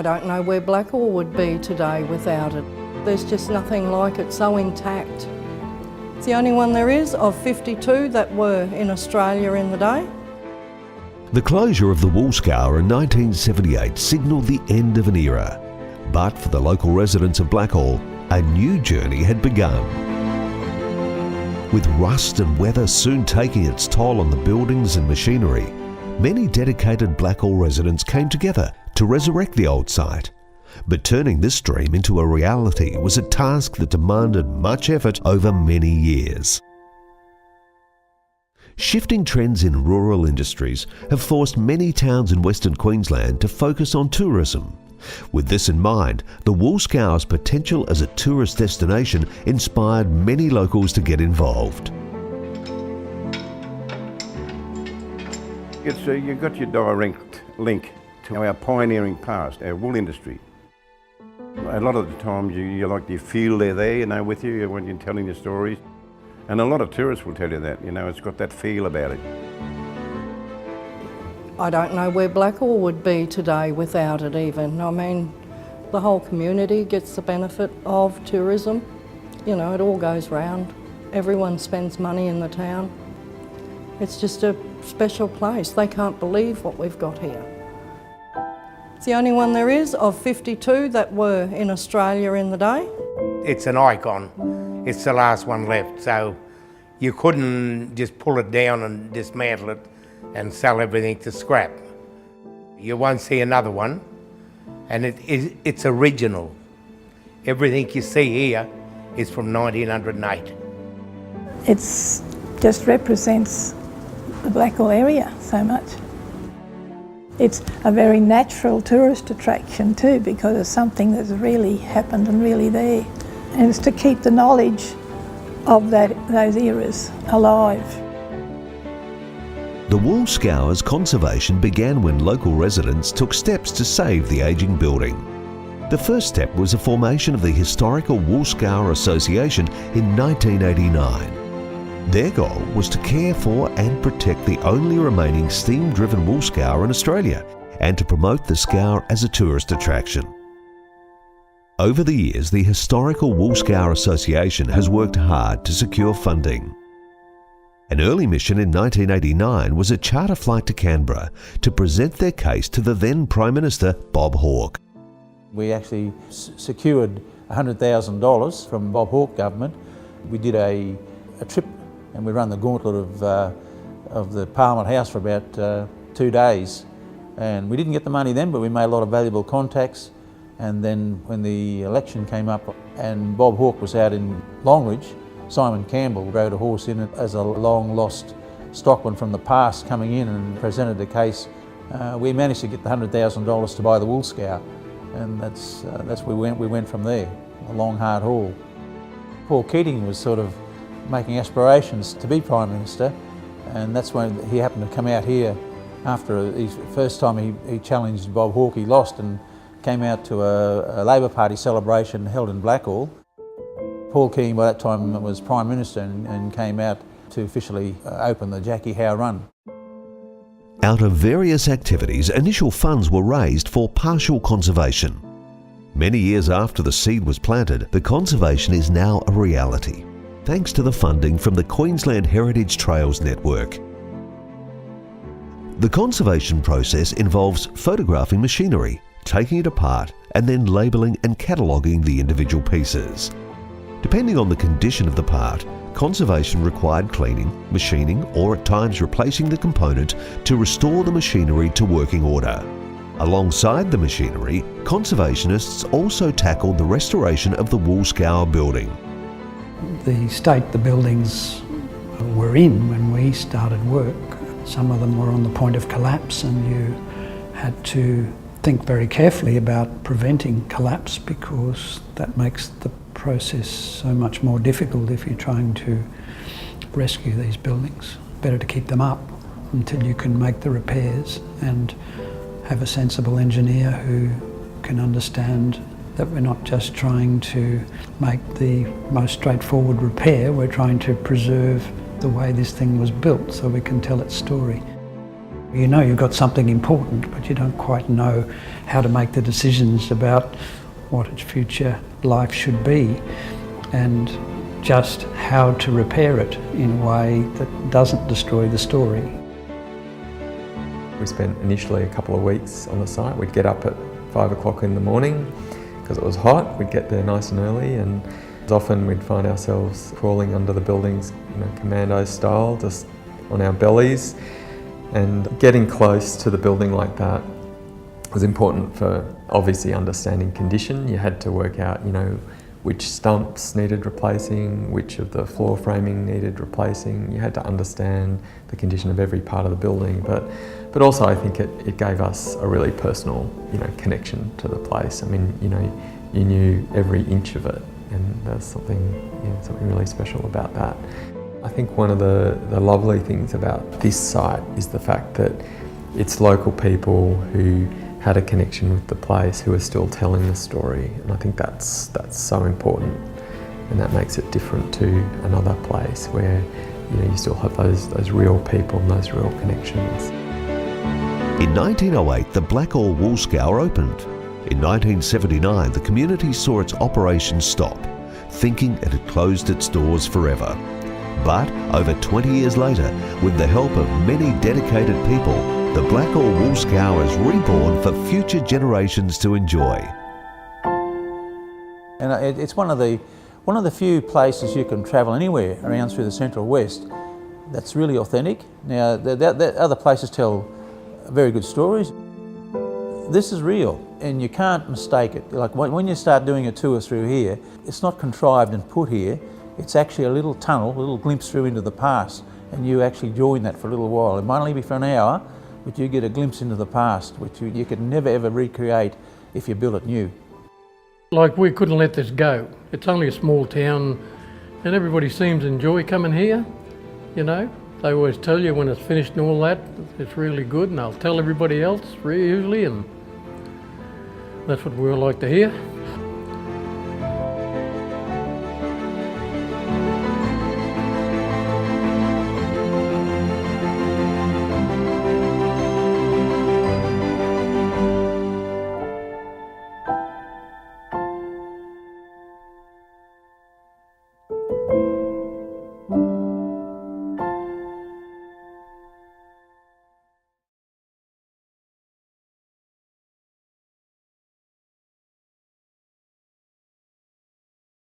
I don't know where Blackall would be today without it. There's just nothing like it, so intact. It's the only one there is of 52 that were in Australia in the day. The closure of the Woolscour in 1978 signalled the end of an era. But for the local residents of Blackall, a new journey had begun. With rust and weather soon taking its toll on the buildings and machinery, many dedicated Blackall residents came together to resurrect the old site. But turning this dream into a reality was a task that demanded much effort over many years. Shifting trends in rural industries have forced many towns in Western Queensland to focus on tourism. With this in mind, the Woolscour's potential as a tourist destination inspired many locals to get involved. You've got your direct link to our pioneering past, our wool industry. A lot of the times you feel they're there, with you when you're telling your stories. And a lot of tourists will tell you that, it's got that feel about it. I don't know where Blackall would be today without it even. I mean, the whole community gets the benefit of tourism. It all goes round. Everyone spends money in the town. It's just a special place. They can't believe what we've got here. It's the only one there is of 52 that were in Australia in the day. It's an icon. It's the last one left, so you couldn't just pull it down and dismantle it and sell everything to scrap. You won't see another one, and it's original. Everything you see here is from 1908. It just represents the Blackall area so much. It's a very natural tourist attraction too, because it's something that's really happened and really there. And it's to keep the knowledge of those eras alive. The Woolscour's conservation began when local residents took steps to save the ageing building. The first step was the formation of the Historical Woolscour Association in 1989. Their goal was to care for and protect the only remaining steam-driven Woolscour in Australia and to promote the scour as a tourist attraction. Over the years, the Historical Woolscour Association has worked hard to secure funding. An early mission in 1989 was a charter flight to Canberra to present their case to the then Prime Minister Bob Hawke. We actually secured $100,000 from Bob Hawke government. We did a trip and we ran the gauntlet of the Parliament House for about 2 days. And we didn't get the money then, but we made a lot of valuable contacts. And then when the election came up and Bob Hawke was out in Longridge, Simon Campbell rode a horse in it as a long-lost stockman from the past coming in and presented the case. We managed to get the $100,000 to buy the Woolscour, and that's where we went from there, a long, hard haul. Paul Keating was sort of making aspirations to be Prime Minister, and that's when he happened to come out here after his first time he challenged Bob Hawke. He lost and came out to a Labor Party celebration held in Blackall. Paul Keating by that time was Prime Minister and came out to officially open the Jackie Howe Run. Out of various activities, initial funds were raised for partial conservation. Many years after the seed was planted, the conservation is now a reality, thanks to the funding from the Queensland Heritage Trails Network. The conservation process involves photographing machinery, taking it apart, and then labelling and cataloguing the individual pieces. Depending on the condition of the part, conservation required cleaning, machining, or at times replacing the component to restore the machinery to working order. Alongside the machinery, conservationists also tackled the restoration of the Woolscour building. The state the buildings were in when we started work, some of them were on the point of collapse, and you had to think very carefully about preventing collapse, because that makes the process so much more difficult if you're trying to rescue these buildings. Better to keep them up until you can make the repairs and have a sensible engineer who can understand that we're not just trying to make the most straightforward repair, we're trying to preserve the way this thing was built so we can tell its story. You know you've got something important, but you don't quite know how to make the decisions about what its future life should be and just how to repair it in a way that doesn't destroy the story. We spent initially a couple of weeks on the site. We'd get up at 5 o'clock in the morning because it was hot. We'd get there nice and early, and often we'd find ourselves crawling under the buildings, commando style, just on our bellies. And getting close to the building like that was important for obviously understanding condition. You had to work out, which stumps needed replacing, which of the floor framing needed replacing. You had to understand the condition of every part of the building, but also I think it gave us a really personal, connection to the place. I mean, you knew every inch of it, and there's something really special about that. I think one of the lovely things about this site is the fact that it's local people who had a connection with the place who are still telling the story, and I think that's so important, and that makes it different to another place where you still have those real people and those real connections. In 1908, the Blackall Woolscour opened. In 1979, the community saw its operations stop, thinking it had closed its doors forever. But over 20 years later, with the help of many dedicated people, the Blackall Woolscour is reborn for future generations to enjoy. And it's one of the few places you can travel anywhere around through the Central West that's really authentic. Now, the other places tell very good stories. This is real, and you can't mistake it. Like when you start doing a tour through here, it's not contrived and put here. It's actually a little tunnel, a little glimpse through into the past, and you actually join that for a little while. It might only be for an hour, but you get a glimpse into the past, which you could never ever recreate if you built it new. Like, we couldn't let this go. It's only a small town, and everybody seems to enjoy coming here, They always tell you when it's finished and all that, it's really good, and th'll tell everybody else usually, and that's what we all like to hear.